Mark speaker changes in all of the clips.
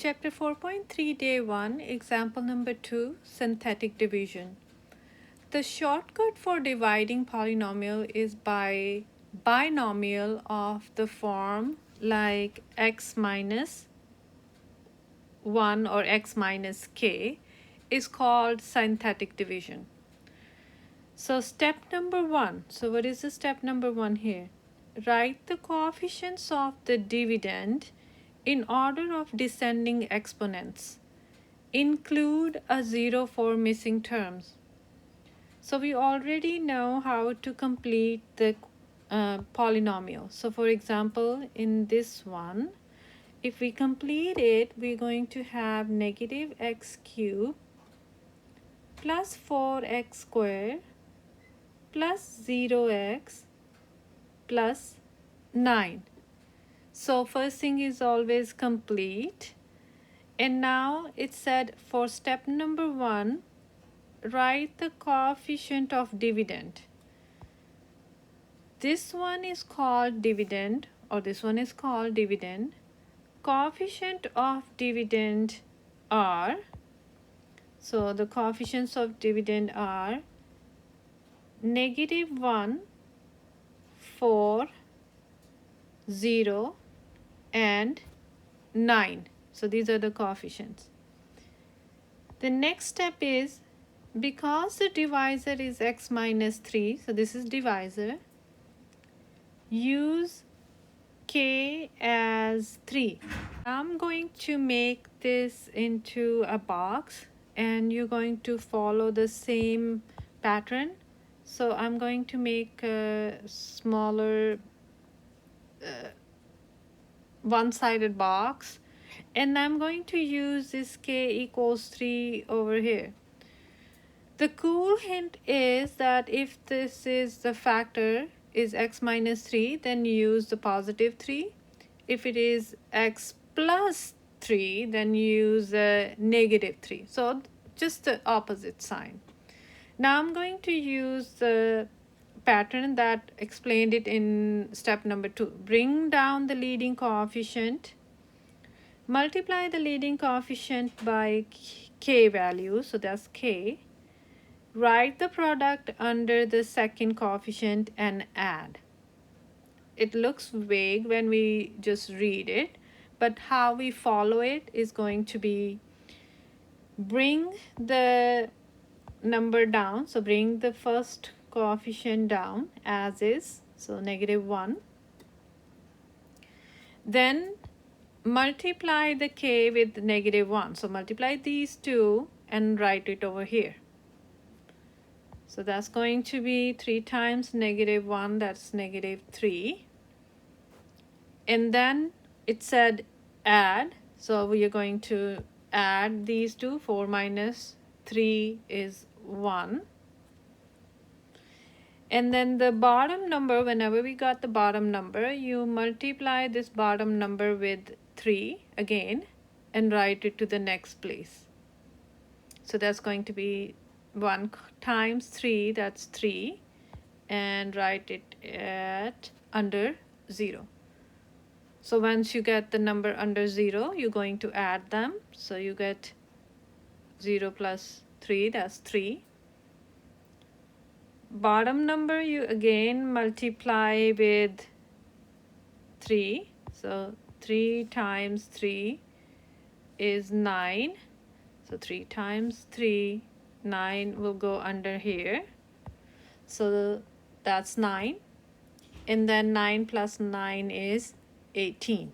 Speaker 1: Chapter 4.3 Day 1, Example number 2, Synthetic Division. The shortcut for dividing polynomial is by binomial of the form like x minus 1 or x minus k is called synthetic division. So step number 1. So what is the step number 1 here? Write the coefficients of the dividend in order of descending exponents. Include a 0 for missing terms. So we already know how to complete the polynomial. So for example, in this one, if we complete it, we're going to have negative x cubed plus 4x squared plus 0x plus 9. So first thing is always complete. And now it said for step number 1, write the coefficient of dividend. This one is called dividend, or this one is called dividend. Coefficient of dividend are, so the coefficients of dividend are negative 1, 4, 0, and 9. So these are the coefficients. The next step is, because the divisor is x minus 3, so this is divisor, use k as 3. I'm going to make this into a box and you're going to follow the same pattern. So I'm going to make a smaller one-sided box, and I'm going to use this k equals 3 over here. The cool hint is that if this is the factor is x minus 3, then use the positive 3. If it is x plus 3, then use the negative 3. So just the opposite sign. Now I'm going to use the pattern that explained it in step number 2. Bring down the leading coefficient. Multiply the leading coefficient by k value, so that's k. Write the product under the second coefficient and add. It looks vague when we just read it, but how we follow it is going to be bring the number down. So bring the first coefficient down as is, so negative 1. Then multiply the k with negative 1. So multiply these two and write it over here. So that's going to be 3 times negative 1, that's negative 3. And then it said add. So we are going to add these two. 4 minus 3 is 1. And then the bottom number, whenever we got the bottom number, you multiply this bottom number with 3 again and write it to the next place. So that's going to be 1 times 3, that's 3, and write it at under 0. So once you get the number under 0, you're going to add them. So you get 0 plus 3, that's 3. Bottom number you again multiply with 3. So 3 times 3 is 9. So 3 times 3, 9 will go under here. So that's 9. And then 9 plus 9 is 18.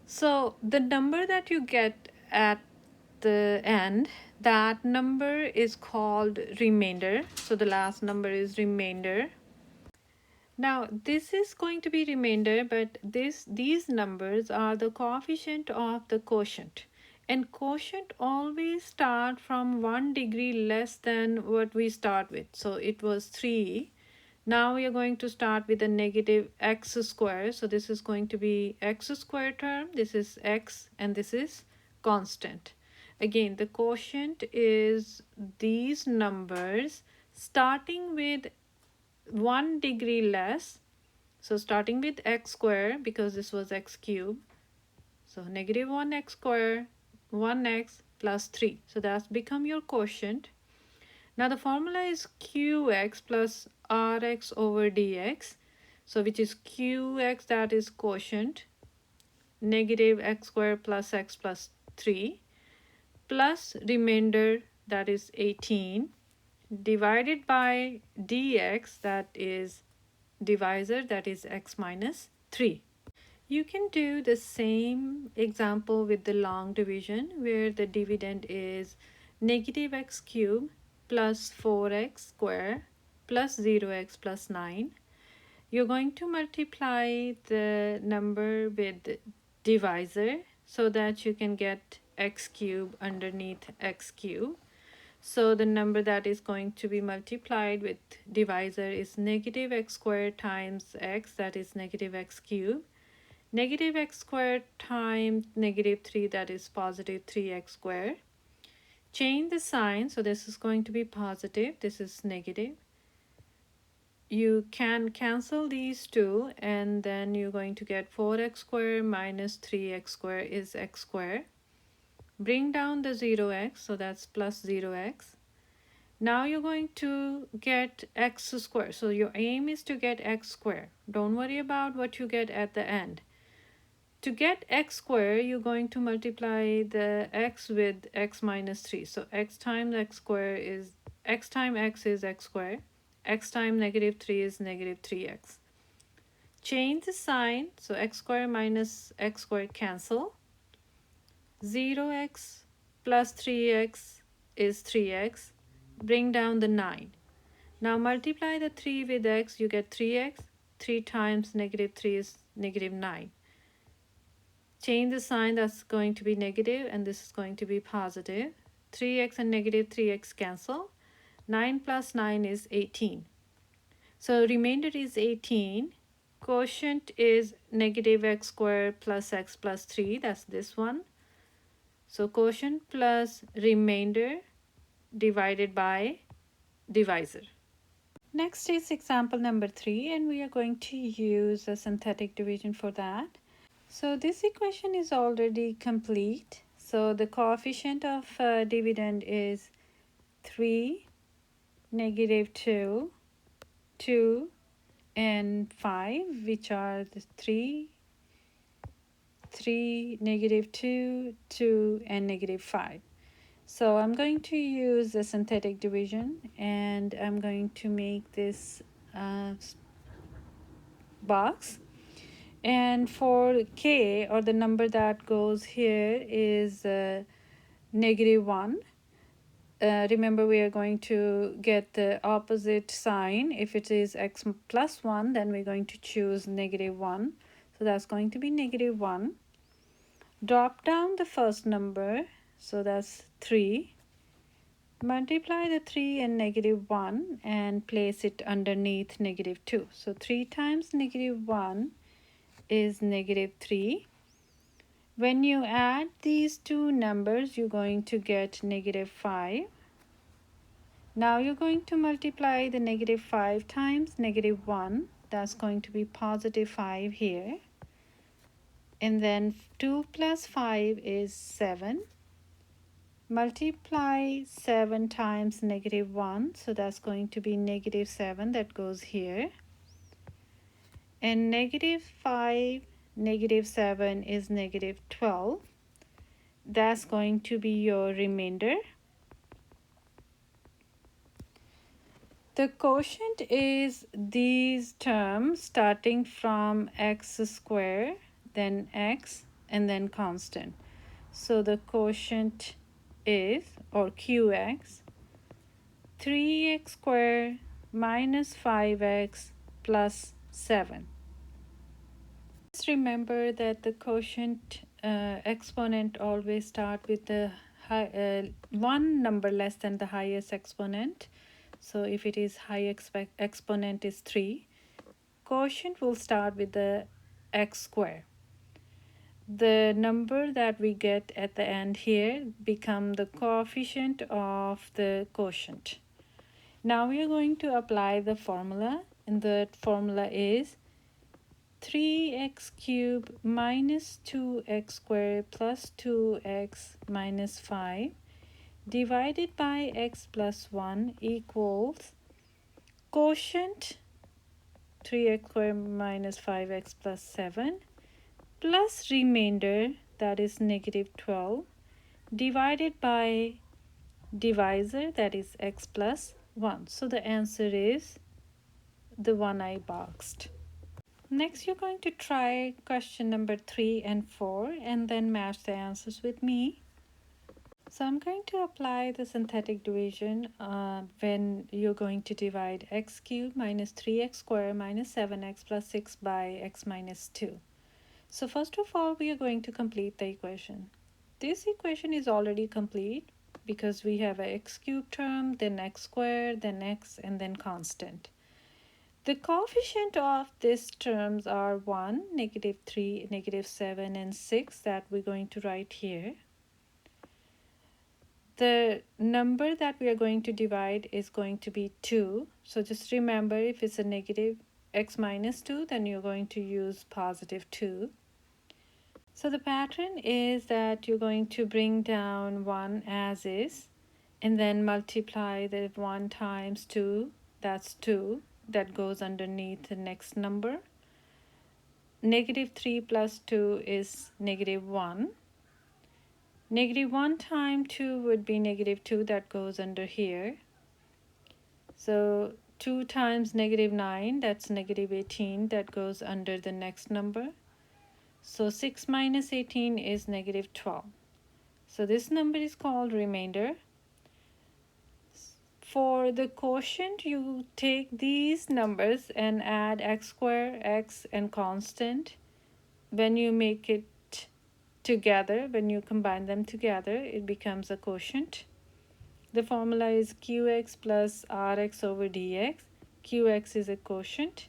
Speaker 1: So the number that you get at the end, that number is called remainder. So the last number is remainder. Now this is going to be remainder, but these numbers are the coefficient of the quotient. And quotient always start from 1 degree less than what we start with. So it was 3. Now we are going to start with a negative x squared. So this is going to be x squared term. This is x and this is constant. Again, the quotient is these numbers starting with 1 degree less. So starting with x squared, because this was x cubed. So negative 1x squared, 1x plus 3. So that's become your quotient. Now the formula is qx plus rx over dx. So which is qx, that is quotient, negative x squared plus x plus 3, plus remainder, that is 18, divided by dx, that is divisor, that is x minus 3. You can do the same example with the long division where the dividend is negative x cubed plus 4x squared plus 0x plus 9. You're going to multiply the number with divisor so that you can get x cubed underneath x cubed. So the number that is going to be multiplied with divisor is negative x squared times x, that is negative x cubed. Negative x squared times negative 3, that is positive 3x squared. Change the sign, so this is going to be positive, this is negative. You can cancel these two, and then you're going to get 4x squared minus 3x squared is x squared. Bring down the 0x, so that's plus 0x. Now you're going to get x squared. So your aim is to get x squared. Don't worry about what you get at the end. To get x squared, you're going to multiply the x with x minus 3. So x times x squared is x times x is x squared. X times negative 3 is negative 3x. Change the sign. So x squared minus x squared cancel. 0x plus 3x is 3x. Bring down the 9. Now multiply the 3 with x, you get 3x. 3 times negative 3 is negative 9. Change the sign, that's going to be negative, and this is going to be positive. 3x and negative 3x cancel. 9 plus 9 is 18. So remainder is 18. Quotient is negative x squared plus x plus 3. That's this one. So quotient plus remainder divided by divisor. Next is example number 3, and we are going to use a synthetic division for that. So this equation is already complete. So the coefficient of dividend is 3, negative 2, 2, and 5, which are the 3, negative 2, 2, and negative 5. So I'm going to use a synthetic division, and I'm going to make this box. And for k, or the number that goes here, is negative 1. Remember, we are going to get the opposite sign. If it is x plus 1, then we're going to choose negative 1. So that's going to be negative 1. Drop down the first number, so that's 3. Multiply the 3 and negative 1 and place it underneath negative 2. So 3 times negative 1 is negative 3. When you add these two numbers, you're going to get negative 5. Now you're going to multiply the negative 5 times negative 1. That's going to be positive 5 here. And then 2 plus 5 is 7. Multiply 7 times negative 1. So that's going to be negative 7 that goes here. And negative 5, negative 7 is negative 12. That's going to be your remainder. The quotient is these terms starting from x squared, then x, and then constant. So the quotient is, or qx, 3x squared minus 5x plus 7. Just remember that the quotient exponent always start with the one number less than the highest exponent. So if it is high exponent is 3, quotient will start with the x squared. The number that we get at the end here become the coefficient of the quotient. Now we are going to apply the formula, and the formula is 3x cubed minus 2x squared plus 2x minus 5 divided by x plus 1 equals quotient 3x squared minus 5x plus 7 plus remainder, that is negative 12, divided by divisor, that is x plus 1. So the answer is the one I boxed. Next, you're going to try question number 3 and 4 and then match the answers with me. So I'm going to apply the synthetic division when you're going to divide x cubed minus 3x squared minus 7x plus 6 by x minus 2. So first of all, we are going to complete the equation. This equation is already complete because we have a x cubed term, then x squared, then x, and then constant. The coefficient of these terms are 1, negative 3, negative 7, and 6 that we're going to write here. The number that we are going to divide is going to be 2. So just remember, if it's a negative x minus 2, then you're going to use positive 2. So the pattern is that you're going to bring down 1 as is and then multiply the 1 times 2, that's 2, that goes underneath the next number. Negative 3 plus 2 is negative 1. Negative 1 times 2 would be negative 2, that goes under here. So 2 times negative 9, that's negative 18, that goes under the next number. So 6 minus 18 is negative 12. So this number is called remainder. For the quotient, you take these numbers and add x squared, x, and constant. When you make it together, when you combine them together, it becomes a quotient. The formula is qx plus rx over dx. Qx is a quotient.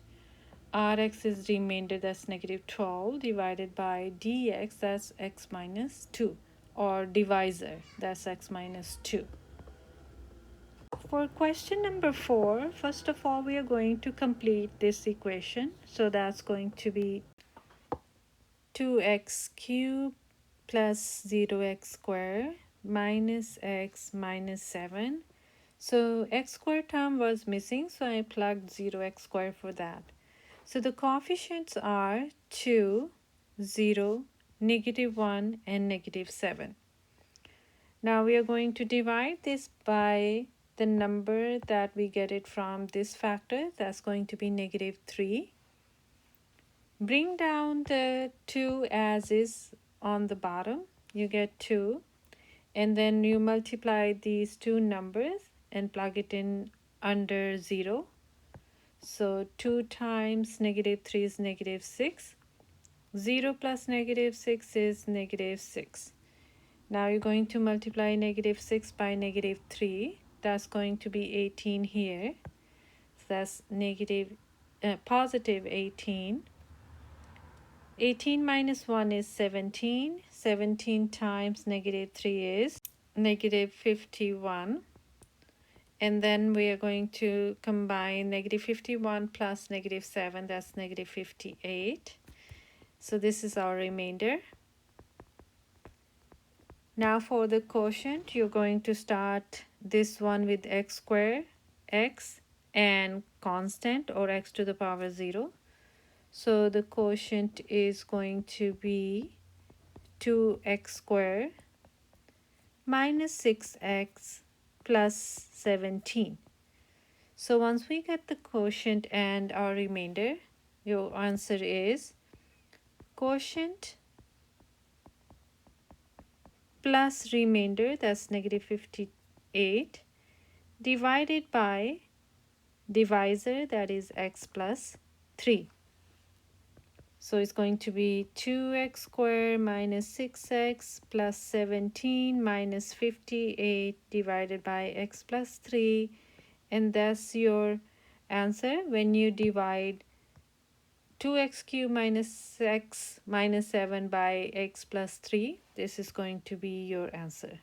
Speaker 1: Rx is remainder, that's negative 12, divided by dx, that's x minus 2, or divisor, that's x minus 2. For question number 4, first of all, we are going to complete this equation. So that's going to be 2x cubed plus 0x squared minus x minus 7. So x squared term was missing, so I plugged 0x squared for that. So the coefficients are 2, 0, negative 1, and negative 7. Now we are going to divide this by the number that we get it from this factor. That's going to be negative 3. Bring down the 2 as is on the bottom. You get 2. And then you multiply these two numbers and plug it in under 0. So 2 times negative 3 is negative 6. 0 plus negative 6 is negative 6. Now you're going to multiply negative 6 by negative 3. That's going to be 18 here. So that's positive 18. 18 minus 1 is 17. 17 times negative 3 is negative 51. And then we are going to combine negative 51 plus negative 7, that's negative 58. So this is our remainder. Now for the quotient, you're going to start this one with x squared, x, and constant, or x to the power 0. So the quotient is going to be 2x squared minus 6x plus 17. So once we get the quotient and our remainder, your answer is quotient plus remainder, that's negative 58, divided by divisor, that is x plus 3. So it's going to be 2x squared minus 6x plus 17 minus 58 divided by x plus 3. And that's your answer when you divide 2x cubed minus x minus 7 by x plus 3. This is going to be your answer.